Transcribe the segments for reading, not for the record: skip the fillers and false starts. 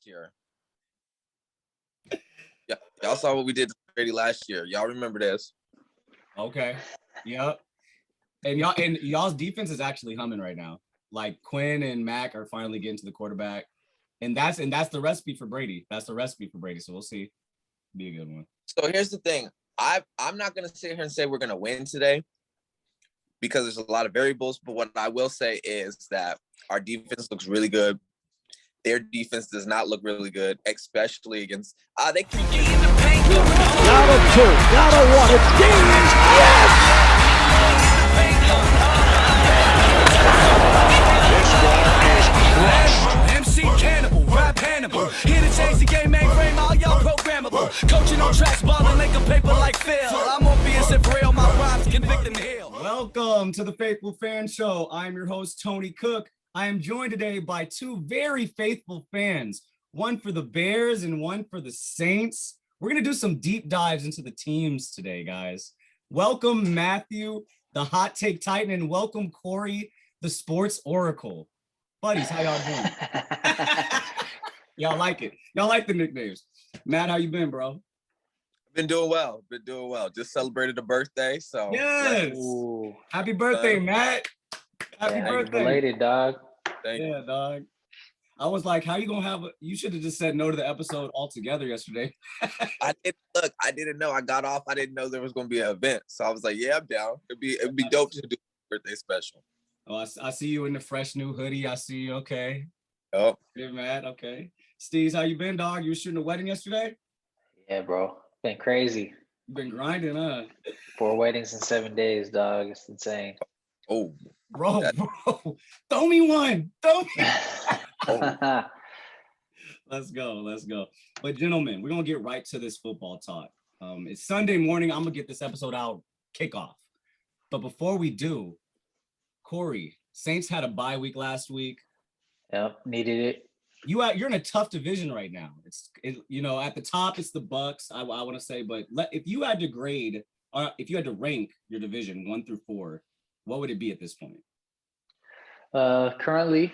last year. Yeah, y'all saw what we did to Brady last year. Y'all remember this? Okay. Yep. And y'all's defense is actually humming right now. Like Quinn and Mac are finally getting to the quarterback, and that's the recipe for Brady. That's the recipe for Brady. So we'll see. Be a good one. So here's the thing. I'm not gonna sit here and say we're gonna win today because there's a lot of variables. But what I will say is that our defense looks really good. Their defense does not look really good, especially against they keep in the paint. Down to 2, down to 1. It's Deans. Yes! MC Cannibal, rap Hannibal. Here to change the game, mainframe, all y'all programmable. Coaching on tracks, balling like a paper like Phil. I'm obvious and real, my rhymes convict and heal. Welcome to the Faithful Fan Show. I'm your host, Tony Cook. I am joined today by two very faithful fans, one for the Bears and one for the Saints. We're going to do some deep dives into the teams today, guys. Welcome, Matthew, the Hot Take Titan, and welcome, Corey, the Sports Oracle. Buddies, how y'all doing? Y'all like it. Y'all like the nicknames. Matt, how you been, bro? Been doing well. Just celebrated a birthday, so. Yes. Ooh. Happy birthday, Matt. Happy birthday. Related, dog. Thank you. Dog. I was like, how you gonna have you should have just said no to the episode altogether yesterday. I didn't know. I got off. I didn't know there was gonna be an event. So I was like, yeah, I'm down. It'd be dope to do a birthday special. Oh, I see you in the fresh new hoodie. I see you. Okay. Oh. Good, Matt. Okay. Steve's, how you been, dog? You were shooting a wedding yesterday? Yeah, bro. Been crazy. You've been grinding, huh? 4 weddings in 7 days, dog. It's insane. Oh. Bro. Throw me one. Let's go. But gentlemen, we're gonna get right to this football talk. It's Sunday morning. I'm gonna get this episode out kickoff. But before we do, Corey, Saints had a bye week last week. Yep, needed it. You're in a tough division right now. At the top it's the Bucks. I want to say, but if you had to grade, or if you had to rank your division 1 through 4, what would it be at this point? Currently,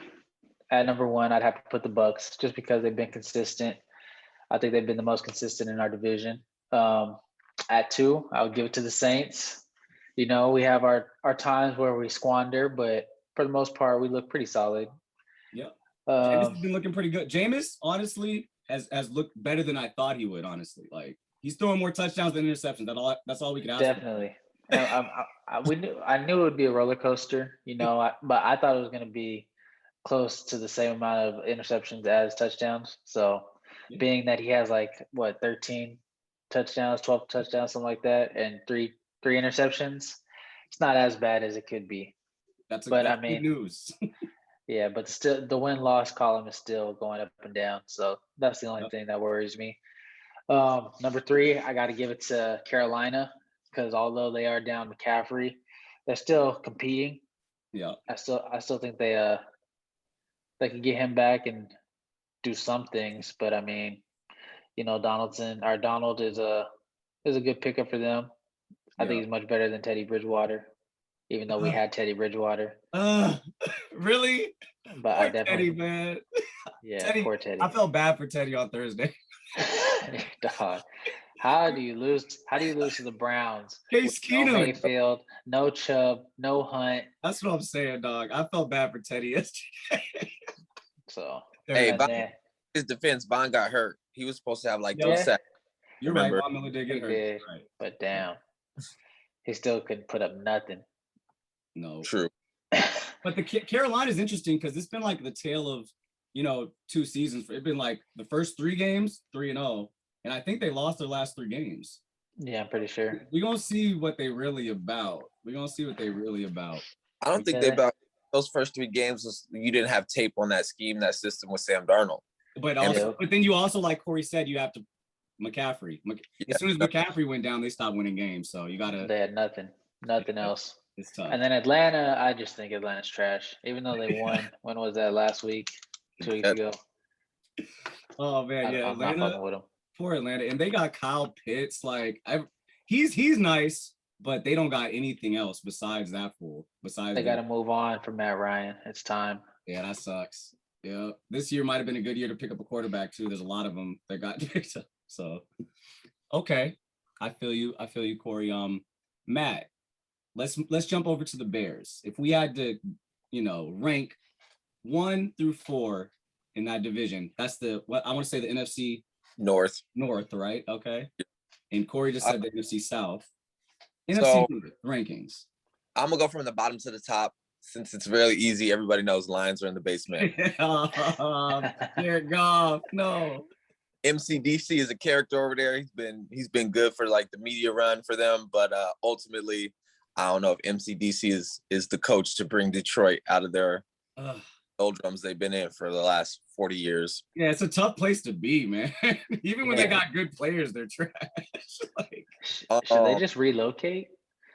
at number 1, I'd have to put the Bucks just because they've been consistent. I think they've been the most consistent in our division. At 2, I would give it to the Saints. You know, we have our times where we squander, but for the most part, we look pretty solid. Yeah. Jameis has been looking pretty good. Jameis, honestly, has looked better than I thought he would, honestly. Like, he's throwing more touchdowns than interceptions. That's all we can ask Definitely. I knew it would be a roller coaster, but I thought it was going to be close to the same amount of interceptions as touchdowns. So being that he has 13 touchdowns, 12 touchdowns, something like that, and three interceptions, it's not as bad as it could be. That's good news. Yeah, but still the win-loss column is still going up and down. So that's the only thing that worries me. Number 3, I got to give it to Carolina because although they are down McCaffrey, they're still competing. Yeah. I still think they can get him back and do some things, but I mean, Donald is a good pickup for them. I think he's much better than Teddy Bridgewater, even though we had Teddy Bridgewater. Really? But poor I definitely, Teddy, man. Yeah, Teddy, poor Teddy. I felt bad for Teddy on Thursday. Dog, how do you lose to the Browns? Case Keenum. No Mayfield, no Chubb, no Hunt. That's what I'm saying, dog. I felt bad for Teddy yesterday. So hey, his defense, Bond got hurt. He was supposed to have those sacks. You're right. Von Miller did get hurt. Right. But damn, he still couldn't put up nothing. No. True. But the Carolina is interesting because it's been like the tale of 2 seasons. It's been like the first 3 games 3-0, and I think they lost their last 3 games. Yeah, I'm pretty sure. We're gonna see what they really about. I don't think they about those first 3 games. You didn't have tape on that scheme, that system with Sam Darnold. But then you also, like Corey said, you have to McCaffrey. As soon as McCaffrey went down, they stopped winning games. So you gotta. They had nothing else. It's tough. And then Atlanta, I just think Atlanta's trash. Even though they won, when was that? Last week, 2 weeks ago. Oh man, yeah, I'm not fucking with them. Poor Atlanta, and they got Kyle Pitts. He's nice, but they don't got anything else besides that fool. They got to move on from Matt Ryan. It's time. Yeah, that sucks. Yeah. This year might have been a good year to pick up a quarterback too. There's a lot of them that got picked up. So, okay. I feel you, Corey. Matt, let's jump over to the Bears. If we had to, rank 1 through 4 in that division, that's what I want to say the NFC North, right? Okay. And Corey just said the NFC South. So, NFC rankings. I'm gonna go from the bottom to the top since it's really easy. Everybody knows Lions are in the basement. Jared Goff, no. MCDC is a character over there. He's been good for like the media run for them, but ultimately, I don't know if MCDC is the coach to bring Detroit out of their doldrums they've been in for the last 40 years. Yeah, it's a tough place to be, man. Even when they got good players, they're trash. Should they just relocate?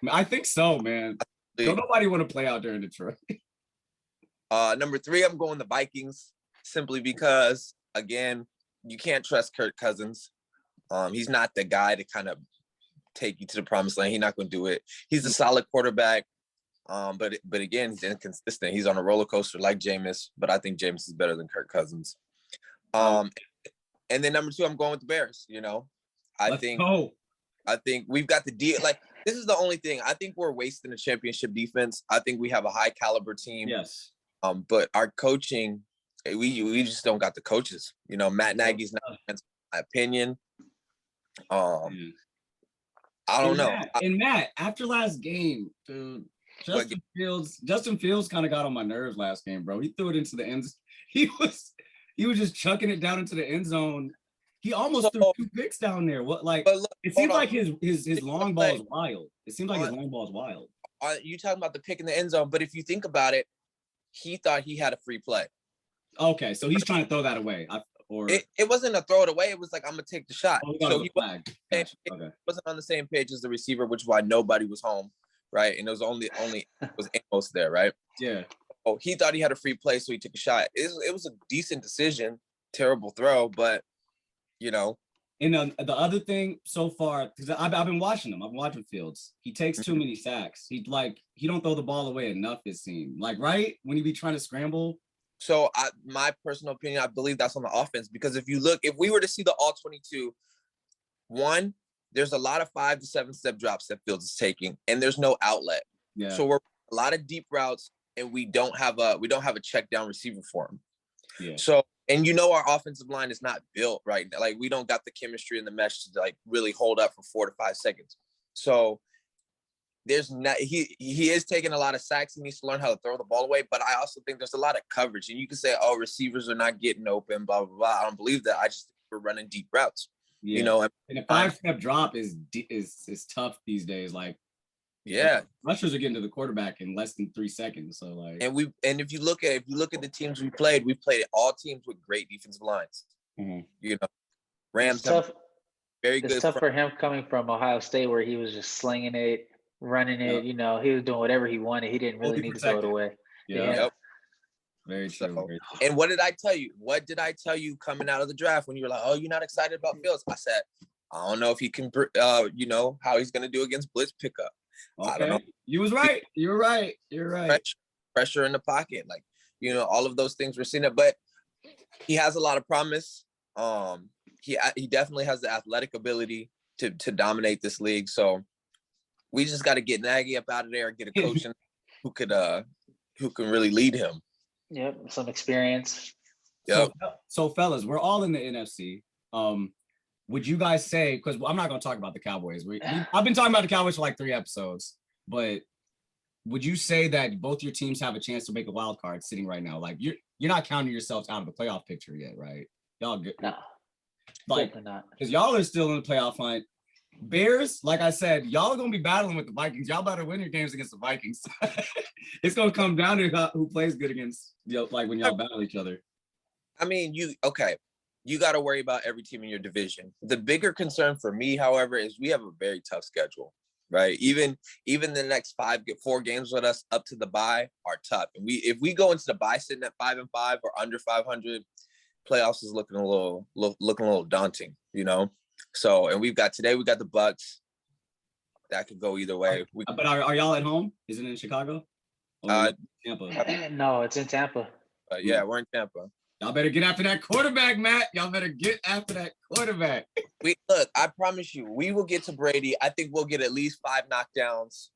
I think so, man. Don't nobody want to play out there in Detroit. Number 3, I'm going the Vikings simply because, again, you can't trust Kirk Cousins. He's not the guy to kind of take you to the promised land. He's not going to do it. He's a solid quarterback, but again, he's inconsistent. He's on a roller coaster like Jameis, but I think Jameis is better than Kirk Cousins. And then number 2, I'm going with the Bears. I think we've got the deal. Like, this is the only thing. I think we're wasting a championship defense. I think we have a high caliber team. Yes. But our coaching, we just don't got the coaches. Matt Nagy's not, in my opinion. I don't know. And Matt, after last game, dude, Justin Fields kind of got on my nerves last game, bro. He threw it into the end. He was just chucking it down into the end zone. He almost threw 2 picks down there. It seems like his long ball is wild. It seems like his long ball is wild. You talking about the pick in the end zone, but if you think about it, he thought he had a free play. Okay, so he's trying to throw that away. It wasn't a throw it away. It was like, I'm gonna take the shot. So he wasn't on the same page as the receiver, which is why nobody was home, right? And it was only was Amos there, right? Yeah. Oh, he thought he had a free play, so he took a shot. It was a decent decision. Terrible throw, but And the other thing so far, because I've been watching him. I've been watching Fields. He takes too many sacks. He don't throw the ball away enough, it seems. Like, right? When he be trying to scramble. So my personal opinion, I believe that's on the offense, because if we were to see the all 22, one, there's a lot of 5 to 7 step drops that Fields is taking, and there's no outlet. Yeah. So we're a lot of deep routes, and we don't have a check down receiver for him. Yeah. So, and our offensive line is not built right now. Like, we don't got the chemistry and the mesh to like really hold up for 4 to 5 seconds. So he is taking a lot of sacks. He needs to learn how to throw the ball away. But I also think there's a lot of coverage, and you can say, oh, receivers are not getting open, blah, blah, blah. I don't believe that. I just think we're running deep routes. Yeah. And a 5-step drop is tough these days. Like, yeah, rushers are getting to the quarterback in less than 3 seconds. So like, and if you look at the teams we played all teams with great defensive lines. Mm-hmm. Rams very good. It's tough for him coming from Ohio State, where he was just slinging it, running it. He was doing whatever he wanted. He didn't really need to throw it away. Yeah. Yep. Very true. And what did I tell you? What did I tell you coming out of the draft when you were like, "Oh, you're not excited about Fields?" I said, "I don't know if he can, how he's going to do against blitz pickup." Okay. I don't know. You was right. You're right. Pressure in the pocket, like all of those things we're seeing it. But he has a lot of promise. He definitely has the athletic ability to dominate this league. So we just got to get Nagy up out of there and get a coach who can really lead him. Yep, some experience. Yep. So fellas, we're all in the NFC. Would you guys say, because I'm not going to talk about the Cowboys. I've been talking about the Cowboys for like 3 episodes, but would you say that both your teams have a chance to make a wild card sitting right now? Like, you're not counting yourselves out of the playoff picture yet, right? Y'all good? No, like, not. Because y'all are still in the playoff hunt. Bears, like I said, y'all are going to be battling with the Vikings. Y'all better win your games against the Vikings. It's going to come down to who plays good against, like when y'all battle each other. I mean, you got to worry about every team in your division. The bigger concern for me, however, is we have a very tough schedule, right? Even the next 4 games with us up to the bye are tough. And if we go into the bye sitting at 5-5 or under 500, playoffs is looking a little daunting, So, and we got the Bucks. That could go either way. But are y'all at home? Is it in Chicago? Tampa? No, it's in Tampa. Yeah, we're in Tampa. Y'all better get after that quarterback, Matt. Y'all better get after that quarterback. Look, I promise you, we will get to Brady. I think we'll get at least 5 knockdowns,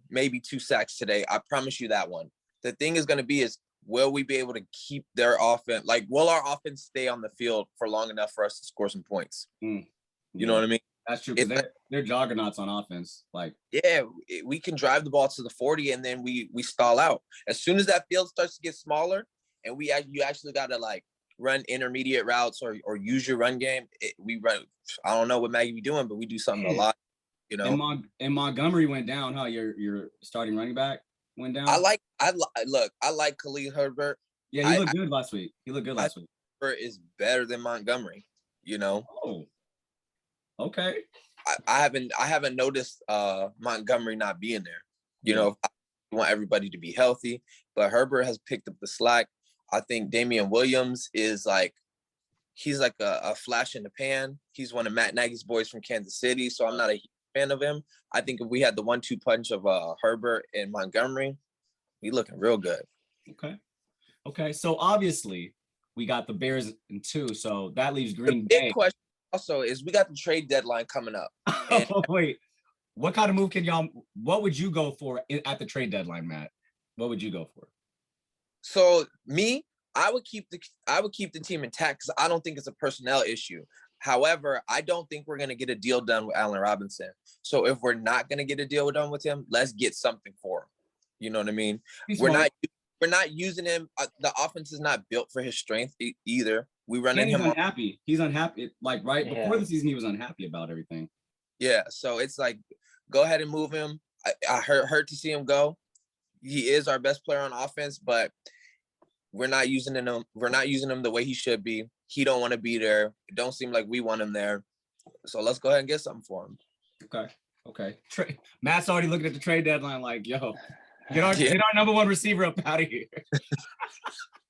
maybe 2 sacks today. I promise you that one. The thing is going to be is, will we be able to keep their offense? Like, will our offense stay on the field for long enough for us to score some points? You know what I mean? That's true, because they're juggernauts on offense. Like, yeah, we can drive the ball to the 40 and then we stall out. As soon as that field starts to get smaller and you actually got to like run intermediate routes or use your run game, we run. I don't know what Maggie be doing, but we do something a lot, And Montgomery went down, huh? Your starting running back went down. I like Khalil Herbert. Yeah, he looked good last week. Herbert is better than Montgomery, Oh. Okay. I haven't noticed Montgomery not being there. I want everybody to be healthy, but Herbert has picked up the slack. I think Damian Williams is he's like a flash in the pan. He's one of Matt Nagy's boys from Kansas City, so I'm not a fan of him. I think if we had the 1-2 punch of Herbert and Montgomery, we looking real good. Okay. So obviously we got the Bears in 2, so that leaves Green The Bay. big question also is we got the trade deadline coming up. Wait, what kind of move what would you go for at the trade deadline, Matt? What would you go for? So I would keep the team intact because I don't think it's a personnel issue. However, I don't think we're going to get a deal done with Allen Robinson. So if we're not going to get a deal done with him, let's get something for him. You know what I mean? We're not using him. The offense is not built for his strength either. We running him. Unhappy. He's unhappy. Like before the season, he was unhappy about everything. Yeah. So it's like, go ahead and move him. I hurt to see him go. He is our best player on offense, but we're not using him. We're not using him the way he should be. He don't want to be there. It don't seem like we want him there. So let's go ahead and get something for him. Okay. Matt's already looking at the trade deadline like, yo, get our number 1 receiver up out of here.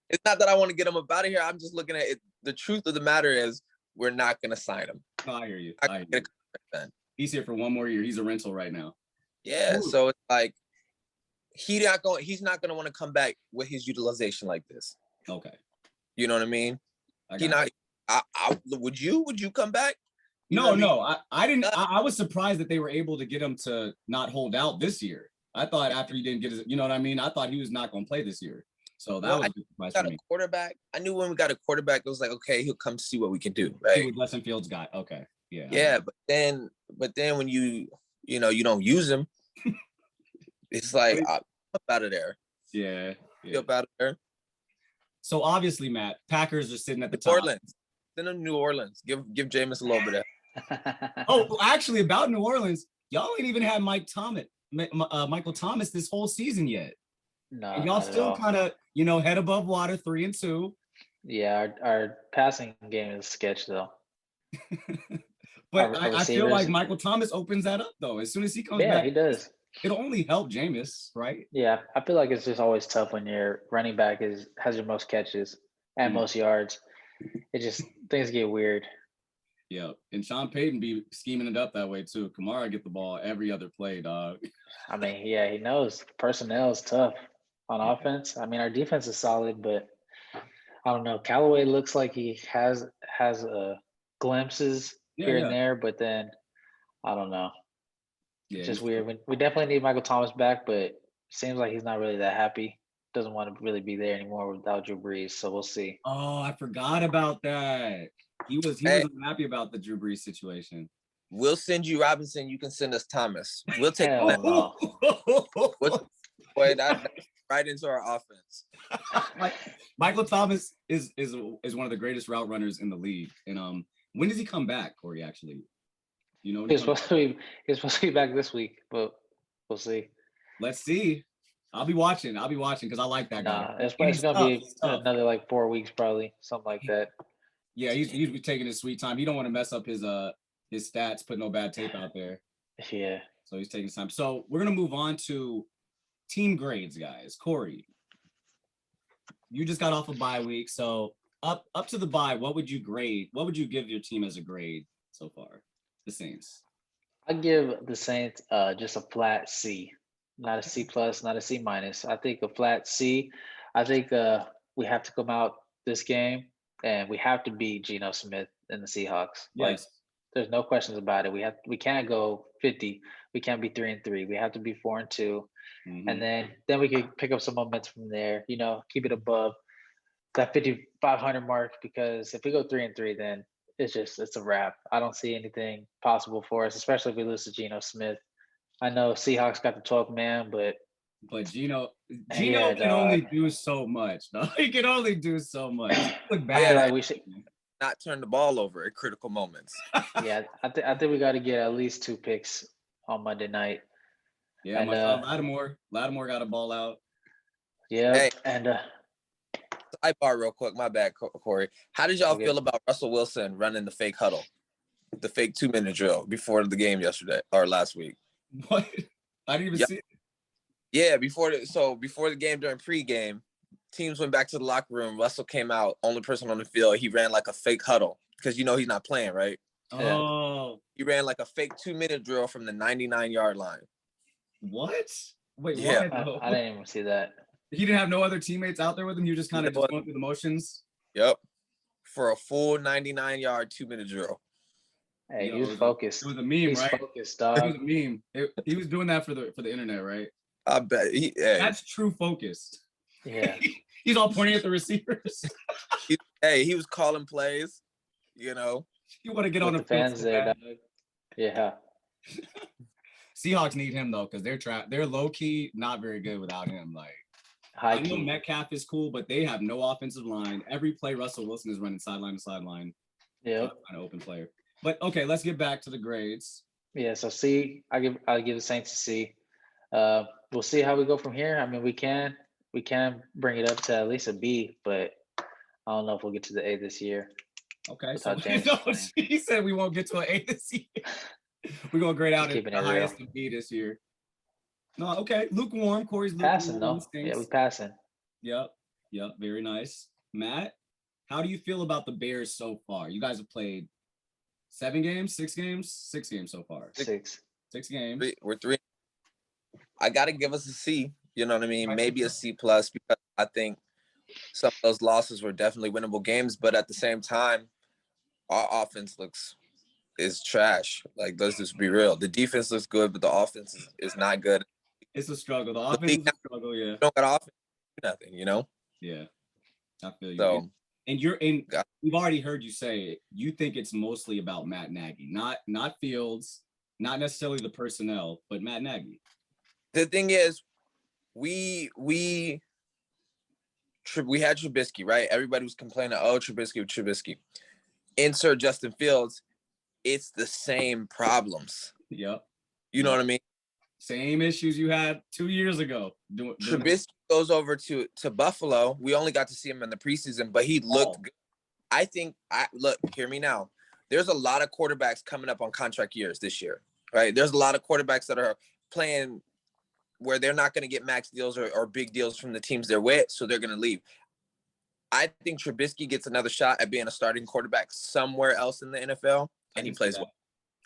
It's not that I want to get him up out of here. I'm just looking at it. The truth of the matter is we're not going to sign him. No, I hear you. He's here for 1 more year. He's a rental right now. Yeah. Ooh. So it's like, he's not going to want to come back with his utilization like this. Okay. You know what I mean? Would you come back? No, I didn't. I was surprised that they were able to get him to not hold out this year. I thought after he didn't get his, you know what I mean? I thought he was not going to play this year. So that was a surprise for me. Quarterback. I knew when we got a quarterback, it was like, okay, he'll come see what we can do, right? See what Justin Fields got. Okay. Yeah. Yeah, but then when you don't use him, it's like up out of there. Yeah. Up out of there. So obviously, Matt, Packers are sitting at the top. Orleans. Send them to New Orleans. Give Jameis a little bit of. Actually, about New Orleans, y'all ain't even had Michael Thomas this whole season yet. No, and y'all still kind of, head above water, 3-2. Yeah, our passing game is sketch though. But I feel like Michael Thomas opens that up though. As soon as he comes back, yeah, he does. It'll only help Jameis, right? Yeah, I feel like it's just always tough when your running back has your most catches and most yards. It just things get weird. Yeah, and Sean Payton be scheming it up that way too. Kamara get the ball every other play, dog. I mean, yeah, he knows personnel is tough on offense. I mean, our defense is solid, but I don't know. Callaway looks like he has glimpses here and there, but then I don't know. Yeah, it's just weird. We definitely need Michael Thomas back, but it seems like he's not really that happy. Doesn't want to really be there anymore without Drew Brees. So we'll see. Oh, I forgot about that. He was unhappy about the Drew Brees situation. We'll send you Robinson. You can send us Thomas. We'll take no. Boy, that's right into our offense. Michael Thomas is one of the greatest route runners in the league. And when does he come back, Corey? Actually, he's supposed to be back this week, but we'll see. Let's see. I'll be watching because I like that guy. It's gonna be another like 4 weeks, probably something like that. Yeah, he's taking his sweet time. He don't want to mess up his stats, put no bad tape out there. Yeah. So he's taking his time. So we're gonna move on to team grades, guys. Corey, you just got off a bye week, so up to the bye, what would you grade? What would you give your team as a grade so far? The Saints. I give the Saints just a flat C, not a C plus, not a C minus. I think a flat C. I think we have to come out this game, and we have to beat Geno Smith and the Seahawks. Like, Yes. there's no questions about it. We can't go 50. We can't be 3-3. We have to be 4-2, and then we can pick up some momentum from there. You know, keep it above that 5,500 mark, because if we go 3-3, then it's a wrap. I don't see anything possible for us, especially if we lose to Geno Smith. I know Seahawks got the 12th man, but Geno yeah, can only do so much. No, he can only do so much. Look I feel bad. like we should. Not turn the ball over at critical moments. Yeah, I think we got to get at least 2 picks on Monday night. Yeah, And, my son Lattimore got a ball out. Yeah, Hey. and Sidebar real quick. My bad, Corey. How did y'all Okay. feel about Russell Wilson running the fake huddle, the fake 2-minute drill before the game yesterday or last week? What? I didn't even see it. Yeah, before the game during pregame, teams went back to the locker room. Russell came out, only person on the field. He ran like a fake huddle because he's not playing, right? Oh, He ran like a fake 2-minute drill from the 99-yard line. what? Wait, Yeah. what? I didn't even see that. He didn't have no other teammates out there with him. You just kind of just going through the motions. Yep, for a full 99-yard 2-minute drill. Hey, Yo, he was focused. It was a meme, He's right? focused, It was dog. a meme. He was doing that for the internet, right? I bet. Hey, That's true focus. Yeah. He's all pointing at the receivers. he was calling plays. You know, You want to get With on the the fans field so there, bad. dog. Yeah. Seahawks need him though, because they're low key not very good without him. Like, High I know key. Metcalf is cool, but they have no offensive line. Every play Russell Wilson is running sideline to sideline. Yep. Kind of open player. But okay, let's get back to the grades. Yeah. So C, I give the Saints a C. We'll see how we go from here. I mean, we can bring it up to at least a B, but I don't know if we'll get to the A this year. Okay, Without so James no, playing. he said we won't get to an A this year. We're gonna grade out Just at keeping the it highest real. of B this year. No, okay, lukewarm. Corey's Passing lukewarm. though. Yeah, we passing. Yep, very nice. Matt, how do you feel about the Bears so far? You guys have played 7 games, 6 games, 6 games so far. 6. 6 games. we're 3. I gotta give us a C. You know what I mean? Right. Maybe a C plus, because I think some of those losses were definitely winnable games, but at the same time, our offense is trash. Like, let's just be real. The defense looks good, but the offense is not good. It's a struggle. The offense is a struggle, yeah. You don't got offense, nothing, you know? Yeah, I feel you. So, And we've already heard you say it. You think it's mostly about Matt Nagy, not Fields, not necessarily the personnel, but Matt Nagy. the thing is, we had Trubisky, right? Everybody was complaining, oh, Trubisky. Insert Justin Fields, it's the same problems. Yep. You know what I mean? Same issues you had 2 years ago. Trubisky goes over to Buffalo. We only got to see him in the preseason, but he looked good. I think, hear me now. There's a lot of quarterbacks coming up on contract years this year, right? There's a lot of quarterbacks that are playing where they're not going to get max deals or big deals from the teams they're with, so they're going to leave. I think Trubisky gets another shot at being a starting quarterback somewhere else in the NFL, and he plays well.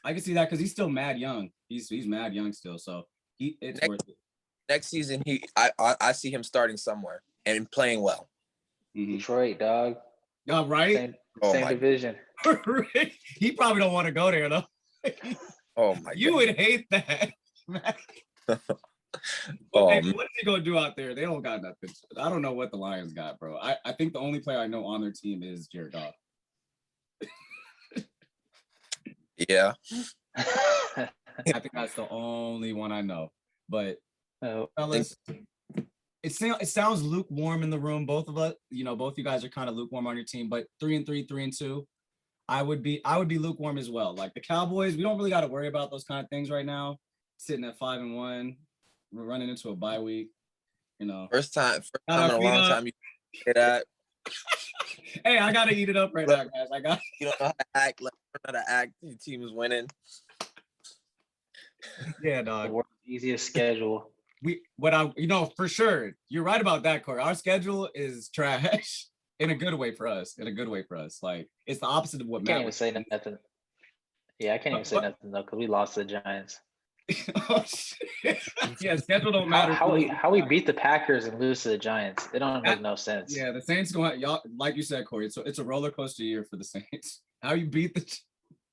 I can see that because he's still mad young. He's mad young still, so it's worth it. Next season, I see him starting somewhere and playing well. Mm-hmm. Detroit, dog. Yeah, right. Same division. He probably don't want to go there though. Oh my! You would hate that. Oh, hey, what is he gonna do out there? They don't got nothing. I don't know what the Lions got, bro. I think the only player I know on their team is Jared Goff. Yeah. I think that's the only one I know. But fellas, it sounds lukewarm in the room. Both of us, both you guys are kind of lukewarm on your team, but 3-3, 3-2. I would be lukewarm as well. Like the Cowboys, we don't really got to worry about those kind of things right now. Sitting at 5-1, we're running into a bye week. First time in a long time you say that. Hey, I gotta eat it up right now, guys. You don't know how to act. Like, you don't know how to act. Your team is winning. Yeah, dog. The world's easiest schedule. For sure. You're right about that, Corey. Our schedule is trash in a good way for us. Like, it's the opposite of what I can't even say nothing. Yeah, I can't even say nothing though, because we lost to the Giants. Oh, shit. Yeah, schedule don't matter. How we beat the Packers and lose to the Giants? It don't make no sense. Yeah, the Saints going y'all like you said, Corey. It's a roller coaster year for the Saints. How you beat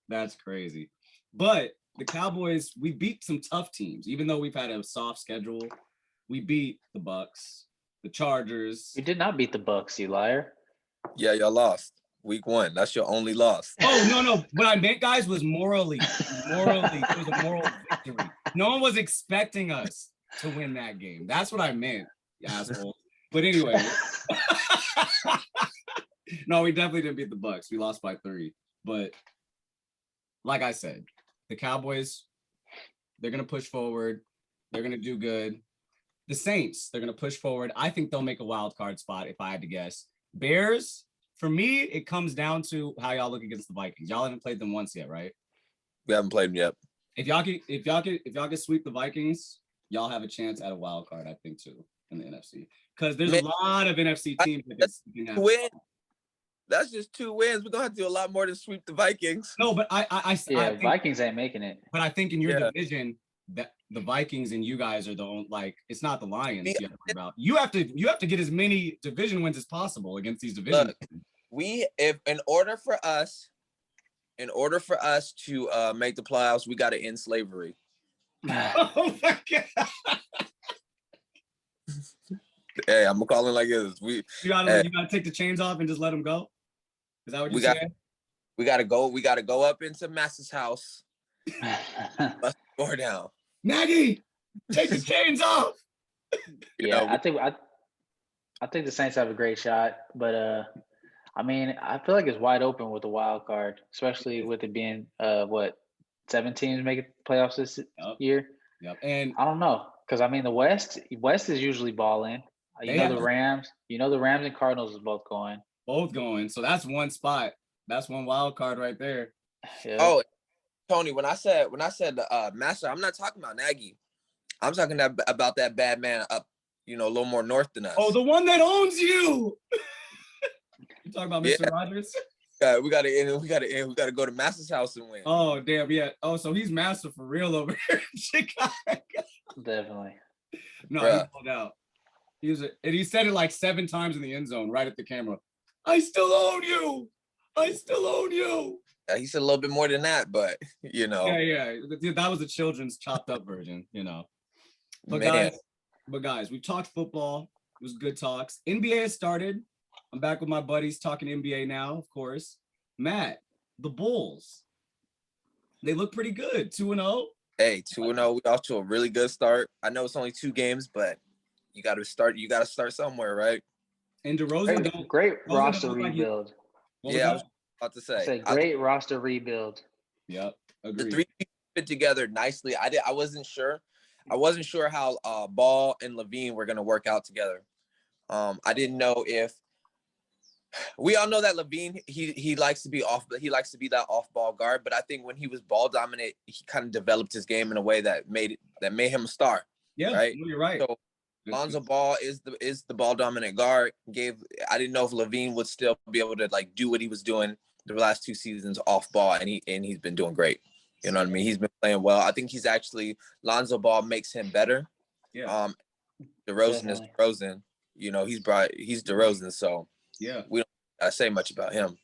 that's crazy. But the Cowboys, we beat some tough teams, even though we've had a soft schedule. We beat the Bucks, the Chargers. You did not beat the Bucks, you liar. Yeah, y'all lost week 1. That's your only loss. Oh, no. What I meant, guys, was morally. It was a moral victory. No one was expecting us to win that game. That's what I meant, you asshole. But anyway. No, we definitely didn't beat the Bucks. We lost by 3. But like I said, the Cowboys, they're going to push forward. They're going to do good. The Saints, they're going to push forward. I think they'll make a wild card spot if I had to guess. Bears, for me, it comes down to how y'all look against the Vikings. Y'all haven't played them once yet, right? We haven't played them yet. If y'all can sweep the Vikings, y'all have a chance at a wild card, I think, too, in the NFC. Because there's a lot of NFC teams that can win. That's just 2 wins. We're gonna have to do a lot more to sweep the Vikings. No, but I think, Vikings ain't making it. But I think in your division, that the Vikings and you guys are the only, it's not the Lions you have to worry about. You have to get as many division wins as possible against these divisions. Look, in order for us to make the playoffs, we got to end slavery. Oh my God. Hey, I'm gonna call it like it is. You gotta take the chains off and just let them go. Is that what you're saying? We gotta go up into Mass's house. Bust the door down. Maggie, take the chains off. Yeah, I think the Saints have a great shot, but I mean, I feel like it's wide open with the wild card, especially with it being 7 teams make it playoffs this year. Yep. And I don't know, because I mean the West is usually balling. The Rams. The Rams and Cardinals is both going. So that's one spot. That's one wild card right there. Yeah. Oh, Tony, when I said Master, I'm not talking about Nagy. I'm talking about that bad man up, a little more north than us. Oh, the one that owns you. You talking about Mr. Rogers? We gotta go to Master's house and win. Oh, damn, yeah. Oh, so he's Master for real over here in Chicago. Definitely. No, he pulled out. And he said it like 7 times in the end zone, right at the camera. I still own you. I still own you. He said a little bit more than that, but Yeah. That was the children's chopped up version, But guys, we've talked football. It was good talks. NBA has started. I'm back with my buddies talking NBA now, of course. Matt, the Bulls. They look pretty good. 2-0. Hey, 2-0. We're off to a really good start. I know it's only 2 games, but you got to start somewhere, right? And DeRozan, great roster rebuild. Yeah, I was about to say. Great roster rebuild. Yep, agreed. The 3 fit together nicely. I wasn't sure. I wasn't sure how Ball and Levine were going to work out together. I didn't know if we all know that Levine he likes to be off, but he likes to be that off-ball guard. But I think when he was ball dominant, he kind of developed his game in a way that made him a star. Yeah, right. You're right. So Lonzo Ball is the ball dominant guard. I didn't know if Levine would still be able to do what he was doing the last 2 seasons off ball, and he's been doing great. You know what I mean? He's been playing well. I think he's actually Lonzo Ball makes him better. Yeah. DeRozan is DeRozan. He's DeRozan, so yeah, we don't say much about him.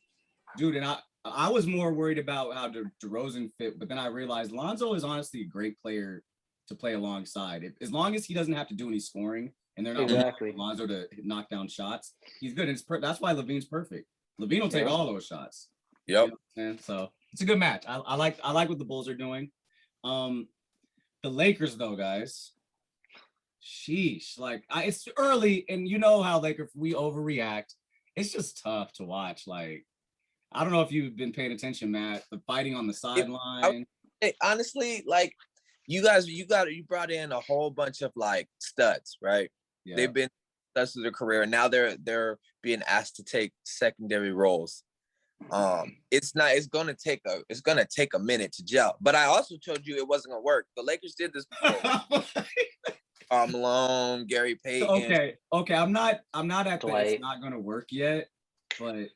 Dude, and I was more worried about how DeRozan fit, but then I realized Lonzo is honestly a great player to play alongside. As long as he doesn't have to do any scoring and they're not waiting for Lonzo to knock down shots, he's good. And that's why Levine's perfect. Levine will take all those shots. Yep. So it's a good match. I like what the Bulls are doing. The Lakers, though, guys. Sheesh. It's early, and you know how we overreact. It's just tough to watch. I don't know if you've been paying attention, Matt. The fighting on the sideline. Honestly, you brought in a whole bunch of studs, right? Yeah. They've been studs of their career, and now they're being asked to take secondary roles. It's gonna take a minute to gel. But I also told you it wasn't gonna work. The Lakers did this before. Malone, Gary Payton. Okay. I'm not at that. It's not gonna work yet, but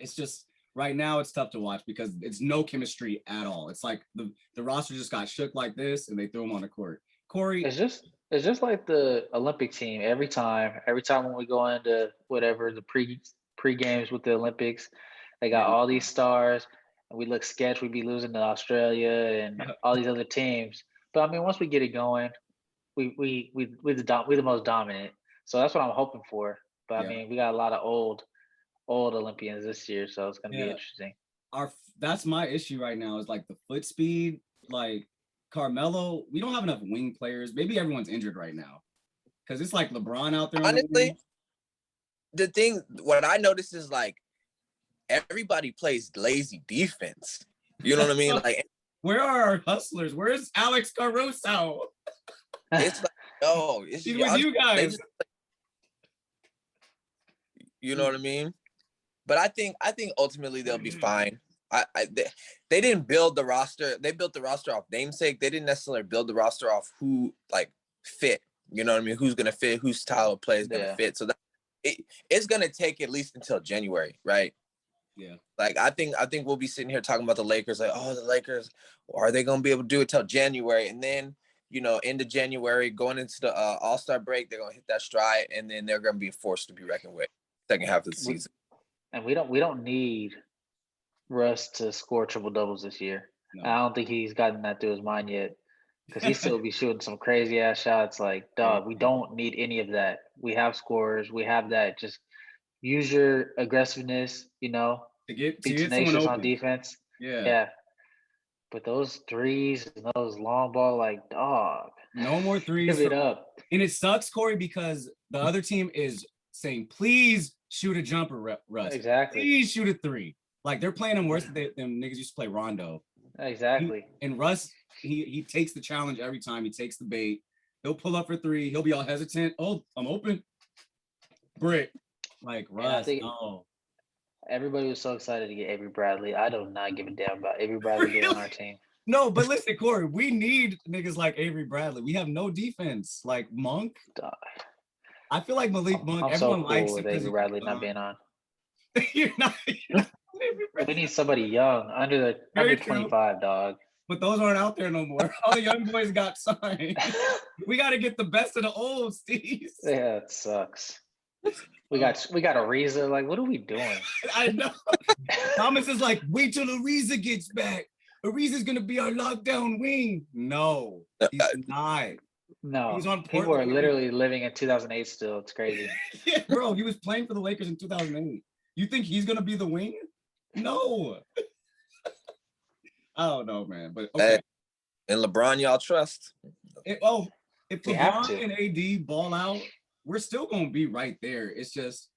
it's just right now it's tough to watch because it's no chemistry at all. It's like the roster just got shook like this and they threw him on the court. Corey, It's just like the Olympic team. Every time when we go into whatever the pre games with the Olympics, they got all these stars, and we look sketch. We'd be losing to Australia and all these other teams. But I mean, once we get it going, we're the most dominant. So that's what I'm hoping for. But I mean, we got a lot of old Olympians this year, so it's gonna be interesting. That's my issue right now is like the foot speed, like Carmelo. We don't have enough wing players. Maybe everyone's injured right now because it's like LeBron out there. Honestly, what I noticed is like everybody plays lazy defense. You know what I mean? Like, where are our hustlers? Where's Alex Caruso? It's like, no, it's he's with you guys. You know what I mean? But I think ultimately they'll be fine. They didn't build the roster. They built the roster off namesake. They didn't necessarily build the roster off who like fit. You know what I mean? Who's gonna fit? Whose style of play is gonna fit? So it's gonna take at least until January, right? Yeah. Like I think we'll be sitting here talking about the Lakers. Like, oh, the Lakers, are they gonna be able to do it till January? And then end of January, going into the All-Star break, they're gonna hit that stride, and then they're gonna be forced to be reckoned with second half of the season. And we don't need Russ to score triple doubles this year. No. I don't think he's gotten that through his mind yet, because he still be shooting some crazy ass shots. Like, dog, we don't need any of that. We have scorers. We have that. Just use your aggressiveness. To get tenacious on defense. Yeah. But those threes and those long ball, like, dog. No more threes. Give it up. And it sucks, Corey, because the other team is saying, please shoot a jumper, Russ. Exactly. Please shoot a three. Like, they're playing him worse than niggas used to play Rondo. Exactly. And Russ, he takes the challenge every time. He takes the bait. He'll pull up for three. He'll be all hesitant. Oh, I'm open. Brick. Like, Russ, no. Everybody was so excited to get Avery Bradley. I do not give a damn about Avery Bradley being on our team. No, but listen, Corey, we need niggas like Avery Bradley. We have no defense. Like Monk. I feel like Malik Monk. Everyone likes it. Avery Bradley not being on. You're not we need somebody young under 25, dog. But those aren't out there no more. All the young boys got signed. We got to get the best of the old, Steve. Yeah, it sucks. We got Ariza. Like, what are we doing? I know. Thomas is like, wait till Ariza gets back. Ariza's gonna be our lockdown wing. No, he's not. No, people are literally living in 2008 still. It's crazy. Yeah, bro, he was playing for the Lakers in 2008. You think he's gonna be the wing? No. I don't know, man. But okay. And LeBron, y'all trust? If LeBron and AD ball out, we're still gonna be right there. It's just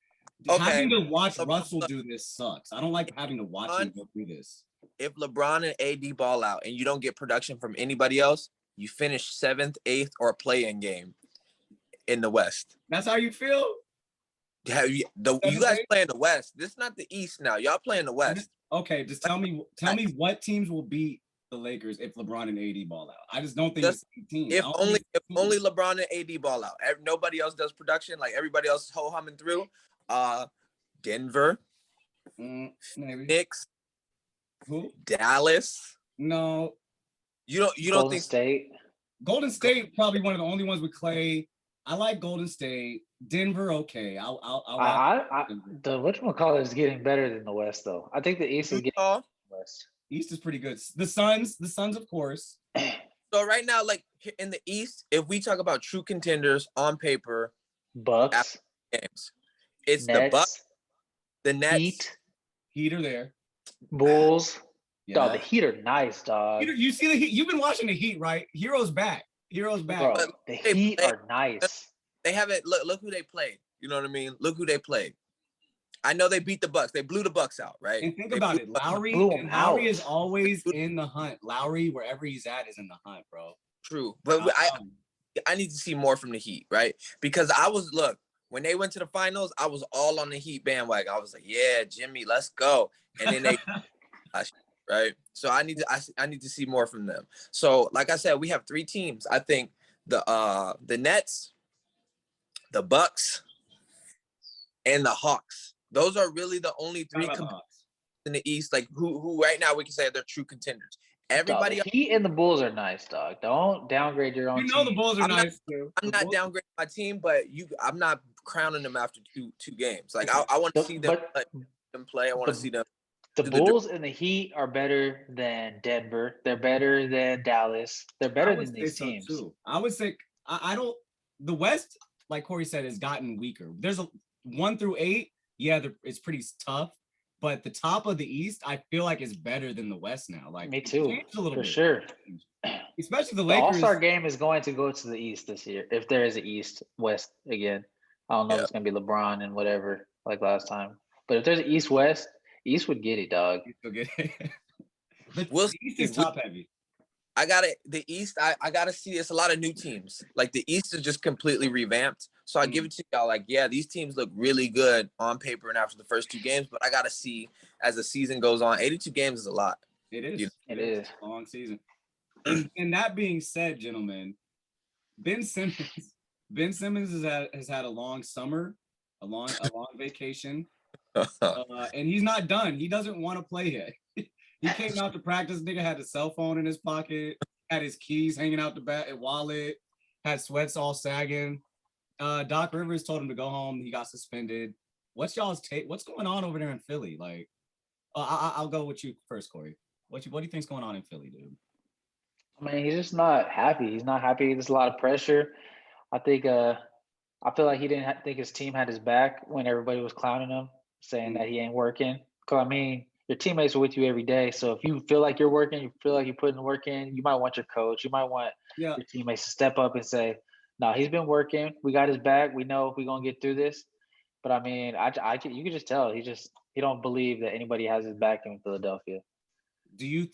having to watch Russell do this sucks. I don't like having to watch him go through this. If LeBron and AD ball out and you don't get production from anybody else, you finish 7th, 8th, or play-in game in the West. That's how you feel? You guys play in the West. This is not the East now. Y'all play in the West. Okay, just tell me what teams will beat the Lakers if LeBron and AD ball out. I just don't think it's the team. If only LeBron and AD ball out. Nobody else does production. Like everybody else is ho-humming through. Denver. Maybe. Knicks. Who? Dallas. No. You don't think State? Golden State probably one of the only ones with Clay. I like Golden State. Denver, okay. The whatchamacallit is getting better than the West, though. I think the East is getting West. East is pretty good. The Suns, of course. So right now, like in the East, if we talk about true contenders on paper, Bucks games, it's Nets, the Bucks, the Nets, Heat are there, Bulls. Yeah. Dog, the Heat are nice, dog. You see the Heat? You've been watching the Heat, right? Heroes back. Bro, the Heat are nice. They haven't look who they played. You know what I mean? Look who they played. I know they beat the Bucks. They blew the Bucks out, right? And think about it. Lowry is always in the hunt. Lowry, wherever he's at, is in the hunt, bro. True. But I need to see more from the Heat, right? Because when they went to the finals, I was all on the Heat bandwagon. I was like, yeah, Jimmy, let's go. And then they right? So I need to see more from them. So like I said, we have 3 teams. I think the Nets, the Bucks, and the Hawks. Those are really the only 3 in the East, like who right now we can say they're true contenders. Everybody, dog, the Heat and the Bulls are nice, dog. Don't downgrade your own. You know team. the Bulls are nice too. I'm not downgrading my team, but I'm not crowning them after two games. Like I want to see them play. I want to see them. The Bulls and the Heat are better than Denver. They're better than Dallas. They're better than these teams. Too. I would say I don't. The West, like Corey said, has gotten weaker. There's a 1 through 8. Yeah, it's pretty tough. But the top of the East, I feel like is better than the West now. Like me too, a little for bit. Sure. Especially the The Lakers. All-Star game is going to go to the East this year. If there is an East-West again, I don't know if it's going to be LeBron and whatever like last time. But if there's an East-West, East would get it, dog. The East is top heavy. I gotta the East. I gotta see. It's a lot of new teams. Like the East is just completely revamped. So I give it to y'all. Like, yeah, these teams look really good on paper and after the first 2 games. But I gotta see as the season goes on. 82 games is a lot. It is. It is a long season. And that being said, gentlemen, Ben Simmons has had a long summer, a long vacation, and he's not done. He doesn't want to play yet. He came out to practice. Nigga had a cell phone in his pocket, had his keys hanging out the back, wallet, had sweats all sagging. Doc Rivers told him to go home. He got suspended. What's y'all's take? What's going on over there in Philly? Like, I'll go with you first, Corey. What do you think's going on in Philly, dude? I mean, he's just not happy. He's not happy. There's a lot of pressure. I think. I feel like he didn't think his team had his back when everybody was clowning him, saying that he ain't working. Cause I mean, your teammates are with you every day. So if you feel like you're working, you feel like you're putting the work in, you might want your coach, you might want your teammates to step up and say, no, he's been working. We got his back. We know we're going to get through this. But I mean, you can just tell he don't believe that anybody has his back in Philadelphia. Do you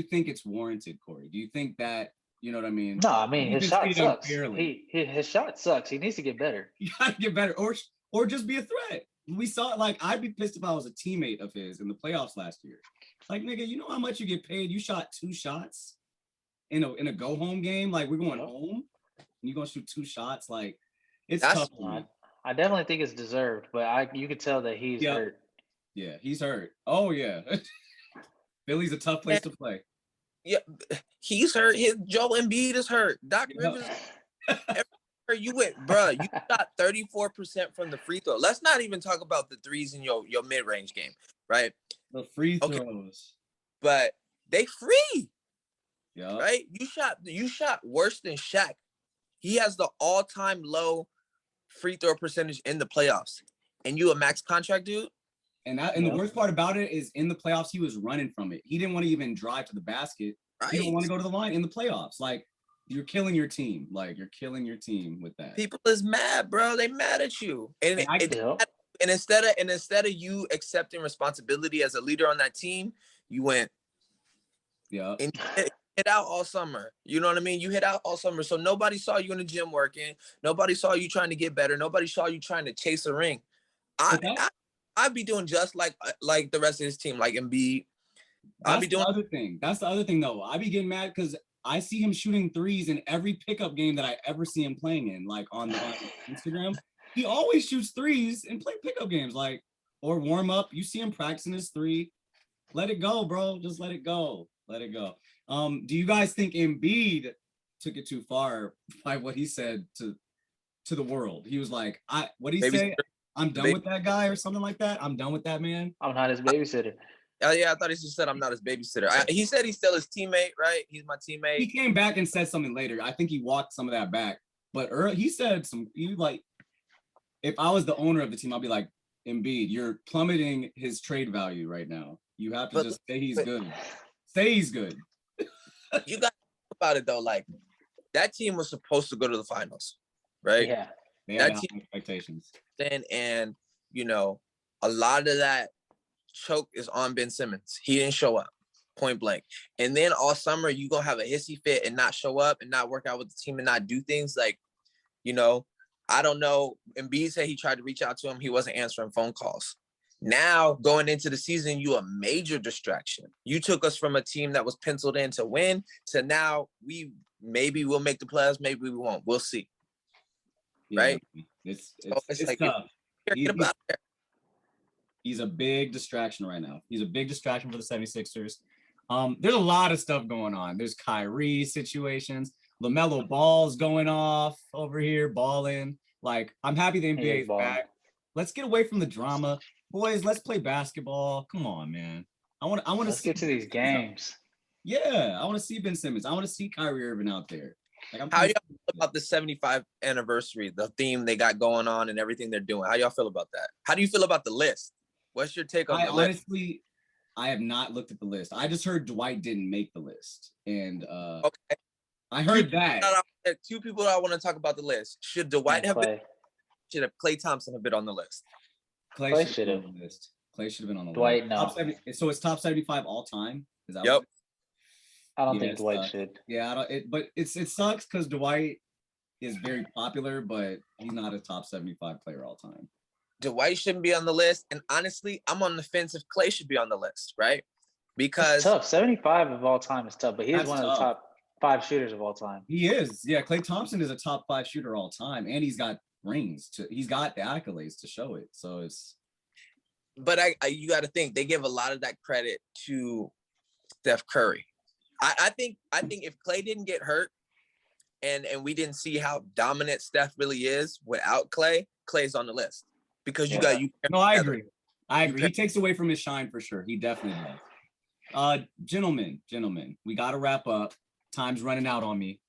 think it's warranted, Corey? Do you think that, you know what I mean? No, I mean, his shot sucks. His shot sucks. He needs to get better. You got to get better or just be a threat. We saw it. Like, I'd be pissed if I was a teammate of his in the playoffs last year. Like, nigga, you know how much you get paid? You shot 2 shots in a go home game. Like, we're going home and you're going to shoot 2 shots. Like, it's tough. I definitely think it's deserved, but you could tell that he's hurt. Yeah, he's hurt. Oh, yeah. Philly's a tough place to play. Yeah, he's hurt. Joel Embiid is hurt. Doc Rivers, you went, bro. You got 34% from the free throw. Let's not even talk about the threes in your mid-range game, right? The free throws, but they free. Yeah, right. You shot worse than Shaq. He has the all-time low free throw percentage in the playoffs, and you a max contract dude. And the worst part about it is in the playoffs, he was running from it. He didn't want to even drive to the basket. Right. He didn't want to go to the line in the playoffs. Like, you're killing your team. Like, you're killing your team with that. People is mad, bro. They mad at you. And instead of you accepting responsibility as a leader on that team, you went and hit out all summer. You know what I mean? You hit out all summer. So nobody saw you in the gym working. Nobody saw you trying to get better. Nobody saw you trying to chase a ring. I'd be doing just like the rest of his team, like Embiid. That's the other thing, though. I be getting mad because I see him shooting threes in every pickup game that I ever see him playing in, like on Instagram. He always shoots threes and play pickup games, like, or warm up. You see him practicing his 3. Let it go, bro. Just let it go. Let it go. Do you guys think Embiid took it too far by what he said to the world? He was like, what did he say? I'm done with that guy or something like that. I'm done with that man. I'm not his babysitter. Yeah, I thought he just said I'm not his babysitter. He said he's still his teammate, right? He's my teammate. He came back and said something later. I think he walked some of that back. But he said if I was the owner of the team, I'd be like, Embiid, you're plummeting his trade value right now. You have to just say he's good. Say he's good. You got to think about it, though. Like, that team was supposed to go to the finals, right? Yeah. They had high expectations. And, a lot of that choke is on Ben Simmons. He didn't show up, point blank. And then all summer, you going to have a hissy fit and not show up and not work out with the team and not do things like, I don't know. Embiid said he tried to reach out to him. He wasn't answering phone calls. Now, going into the season, you a major distraction. You took us from a team that was penciled in to win to now maybe we'll make the playoffs, maybe we won't. We'll see. Yeah, right? It's like tough. get about there. He's a big distraction right now. He's a big distraction for the 76ers. There's a lot of stuff going on. There's Kyrie situations. LaMelo Ball's going off over here, balling. Like, I'm happy the NBA is back. Let's get away from the drama. Boys, let's play basketball. Come on, man. I want to Let's get to these games. Yeah, I want to see Ben Simmons. I want to see Kyrie Irving out there. Like, how y'all feel about the 75th anniversary, the theme they got going on and everything they're doing? How y'all feel about that? How do you feel about the list? What's your take on the list? Honestly, I have not looked at the list. I just heard Dwight didn't make the list. And okay. I heard that. Two people that I want to talk about the list. Should Dwight have been? Should have Klay Thompson have been on the list? Klay should have been on the list. Klay should have been on the Dwight, list. no. So it's top 75 all time? Is that yep. I don't think Dwight should. Yeah, but it sucks because Dwight is very popular, but he's not a top 75 player all time. Dwight shouldn't be on the list. And honestly, I'm on the fence if Klay should be on the list, right? Because it's tough. 75 of all time is tough, but he's one of the top 5 shooters of all time. He is. Yeah, Klay Thompson is a top 5 shooter all time, and he's got rings. He's got the accolades to show it. So it's. But you got to think they give a lot of that credit to Steph Curry. I think if Klay didn't get hurt and we didn't see how dominant Steph really is without Klay, Klay's on the list because you. No, I agree. He takes away from his shine for sure. He definitely does. Gentlemen, we got to wrap up. Time's running out on me.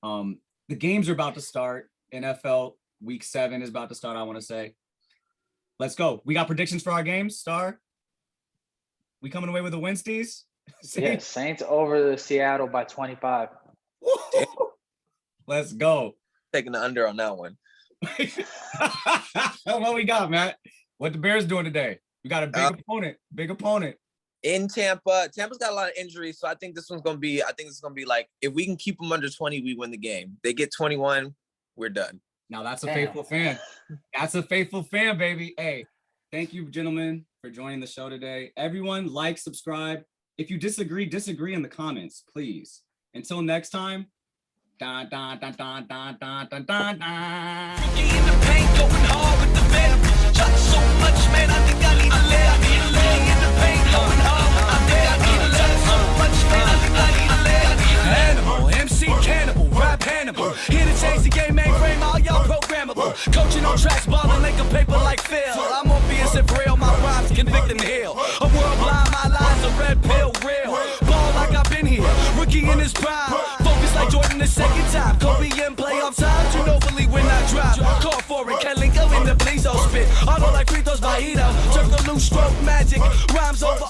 The games are about to start. NFL Week 7 is about to start, I want to say. Let's go. We got predictions for our games, Star? We coming away with the Wednesdays? Yeah, Saints over the Seattle by 25. Let's go. Taking the under on that one. What we got, Matt? What the Bears doing today? We got a big opponent. In Tampa. Tampa's got a lot of injuries, so I think this one's gonna be. Like if we can keep them under 20, we win the game. They get 21, we're done. Now that's a faithful fan. That's a faithful fan, baby. Hey, thank you, gentlemen, for joining the show today. Everyone, like, subscribe. If you disagree in the comments, please. Until next time. Dun, dun, dun, dun, dun, dun, dun, dun, dun. Rookie in the paint, going hard with the venom. Shot so much, man, I think I need a leg. Rookie in the paint, going hard with the venom. Shot so much, man, I think I need a leg. Animal, MC Cannibal, rap Hannibal. Here to change the game, mainframe, all y'all programmable. Coaching on tracks, balling like a paper like Phil. I'm Morpheus and real, my rhymes convict and heal. A world blind, my lines a red pill, real. Ball like I've been here, rookie in his prime. Focus like Jordan the second time. Kobe in playoff times, you know believe when I drop. Call for it, Kelly go in the Blizo spit. Auto like free throws by Ito. Circle loose stroke magic, rhymes over